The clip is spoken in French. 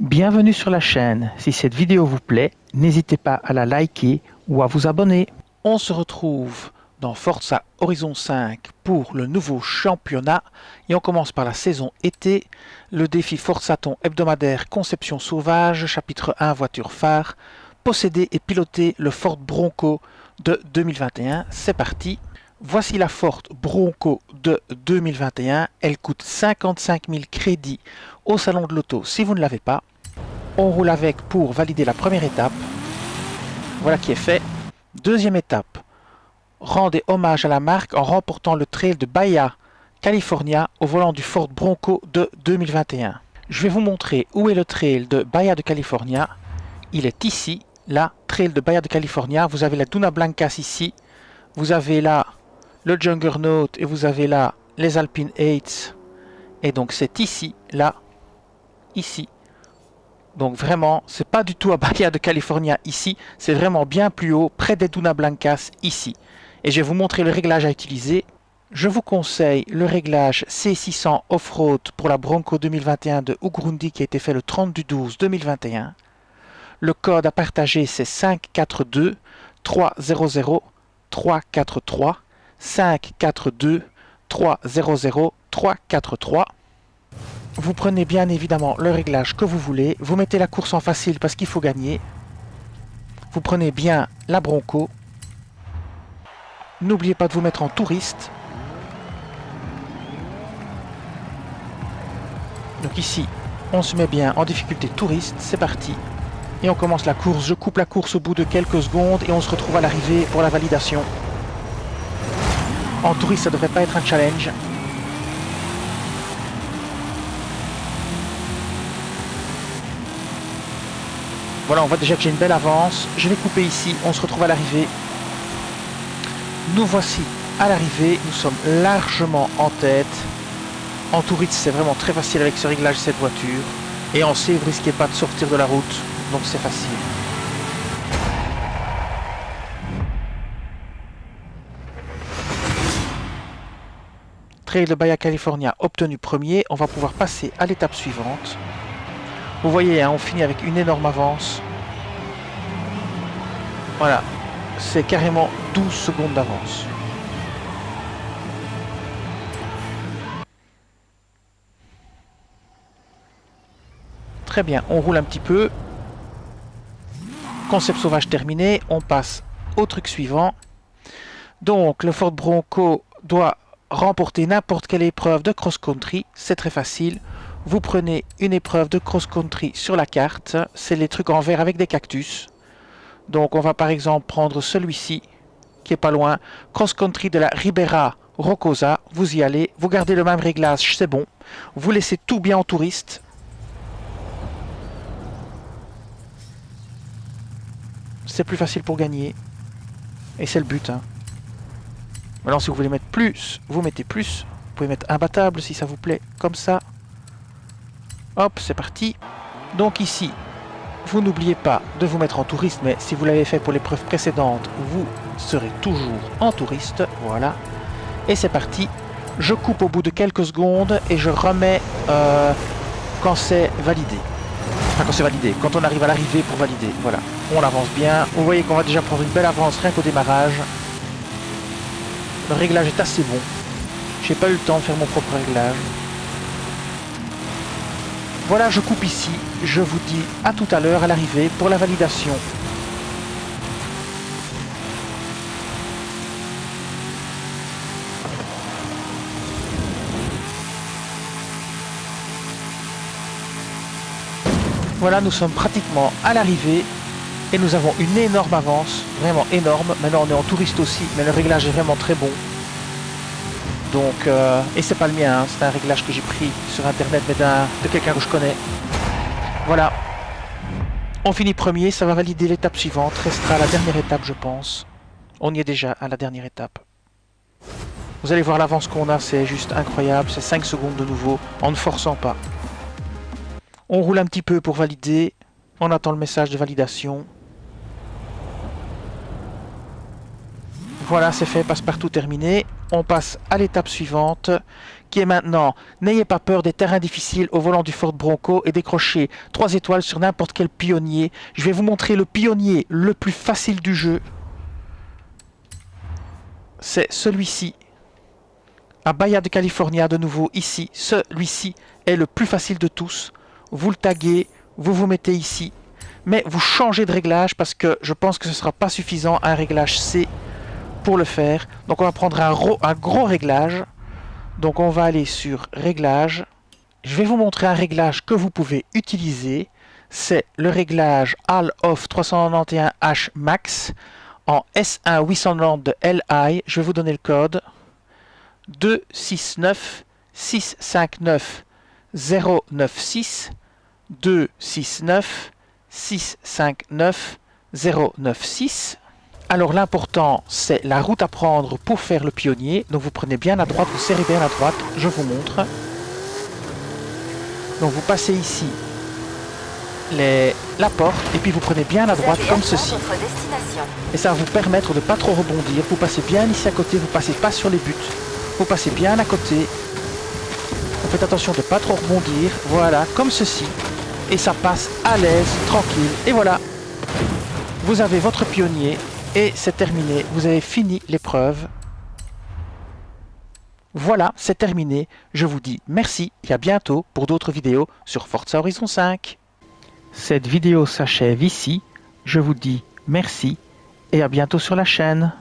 Bienvenue sur la chaîne. Si cette vidéo vous plaît, n'hésitez pas à la liker ou à vous abonner. On se retrouve dans Forza Horizon 5 pour le nouveau championnat et on commence par la saison été, le défi Forzaton hebdomadaire Conception Sauvage, chapitre 1 voiture phare, posséder et piloter le Ford Bronco de 2021. C'est parti. Voici la Ford Bronco de 2021. Elle coûte 55 000 crédits au salon de l'auto si vous ne l'avez pas. On roule avec pour valider la première étape. Voilà qui est fait. Deuxième étape. Rendez hommage à la marque en remportant le trail de Bahia, California au volant du Ford Bronco de 2021. Je vais vous montrer où est le trail de Bahia de California. Il est ici, là, trail de Bahia de California. Vous avez la Duna Blancas ici. Vous avez là le Juggernaut et vous avez là les Alpine 8. Et donc c'est ici, là, ici. Donc vraiment, c'est pas du tout à Bahia de California ici, c'est vraiment bien plus haut, près des Duna Blancas ici. Et je vais vous montrer le réglage à utiliser. Je vous conseille le réglage C600 Off-Road pour la Bronco 2021 de Ugrundi qui a été fait le 30 du 12 2021. Le code à partager c'est 542 300 343 542 300 343. Vous prenez bien évidemment le réglage que vous voulez. Vous mettez la course en facile parce qu'il faut gagner. Vous prenez bien la Bronco. N'oubliez pas de vous mettre en touriste. Donc ici, on se met bien en difficulté touriste. C'est parti. Et on commence la course. Je coupe la course au bout de quelques secondes et on se retrouve à l'arrivée pour la validation. En touriste, ça ne devrait pas être un challenge. Voilà, on voit déjà que j'ai une belle avance. Je vais couper ici, on se retrouve à l'arrivée. Nous voici à l'arrivée, nous sommes largement en tête. En touriste, c'est vraiment très facile avec ce réglage cette voiture. Et en C, vous risquez pas de sortir de la route, donc c'est facile. Trail de Bahia California obtenu premier, on va pouvoir passer à l'étape suivante. Vous voyez, hein, on finit avec une énorme avance. Voilà, c'est carrément 12 secondes d'avance. Très bien, on roule un petit peu. Concept sauvage terminé, on passe au truc suivant. Donc, le Ford Bronco doit remporter n'importe quelle épreuve de cross-country, c'est très facile. Vous prenez une épreuve de cross-country sur la carte, c'est les trucs en vert avec des cactus. Donc on va par exemple prendre celui-ci, qui est pas loin, cross-country de la Ribera Rocosa. Vous y allez, vous gardez le même réglage, c'est bon. Vous laissez tout bien en touriste. C'est plus facile pour gagner. Et c'est le but. Hein. Maintenant si vous voulez mettre plus, vous mettez plus. Vous pouvez mettre imbattable si ça vous plaît, comme ça. Hop, c'est parti. Donc ici, vous n'oubliez pas de vous mettre en touriste, mais si vous l'avez fait pour l'épreuve précédente, vous serez toujours en touriste. Voilà. Et c'est parti. Je coupe au bout de quelques secondes et je remets quand c'est validé. Enfin, quand c'est validé, quand on arrive à l'arrivée pour valider. Voilà. On avance bien. Vous voyez qu'on va déjà prendre une belle avance rien qu'au démarrage. Le réglage est assez bon. J'ai pas eu le temps de faire mon propre réglage. Voilà, je coupe ici. Je vous dis à tout à l'heure à l'arrivée pour la validation. Voilà, nous sommes pratiquement à l'arrivée et nous avons une énorme avance, vraiment énorme. Maintenant, on est en touriste aussi, mais le réglage est vraiment très bon. Donc, et c'est pas le mien, hein, c'est un réglage que j'ai pris sur internet, mais de quelqu'un que je connais. Voilà. On finit premier, ça va valider l'étape suivante. Restera la dernière étape, je pense. On y est déjà à la dernière étape. Vous allez voir l'avance qu'on a, c'est juste incroyable. C'est 5 secondes de nouveau, en ne forçant pas. On roule un petit peu pour valider. On attend le message de validation. Voilà, c'est fait, passe-partout terminé. On passe à l'étape suivante, qui est maintenant, n'ayez pas peur des terrains difficiles au volant du Ford Bronco et décrochez 3 étoiles sur n'importe quel pionnier. Je vais vous montrer le pionnier le plus facile du jeu. C'est celui-ci. À Bahia de California, de nouveau, ici. Celui-ci est le plus facile de tous. Vous le taguez, vous vous mettez ici. Mais vous changez de réglage parce que je pense que ce ne sera pas suffisant, un réglage C pour le faire. Donc on va prendre un gros réglage. Donc on va aller sur réglage. Je vais vous montrer un réglage que vous pouvez utiliser. C'est le réglage HAL-OFF 391H Max en S1 890 de LI. Je vais vous donner le code 269 659 096 269 659 096. Alors l'important c'est la route à prendre pour faire le pionnier. Donc vous prenez bien à droite, vous serrez bien à droite, je vous montre. Donc vous passez ici la porte et puis vous prenez bien à droite comme ceci. Et ça va vous permettre de ne pas trop rebondir. Vous passez bien ici à côté, vous passez pas sur les buts. Vous passez bien à côté. Vous faites attention de ne pas trop rebondir. Voilà, comme ceci. Et ça passe à l'aise, tranquille. Et voilà, vous avez votre pionnier. Et c'est terminé, vous avez fini l'épreuve. Voilà, c'est terminé. Je vous dis merci et à bientôt pour d'autres vidéos sur Forza Horizon 5. Cette vidéo s'achève ici. Je vous dis merci et à bientôt sur la chaîne.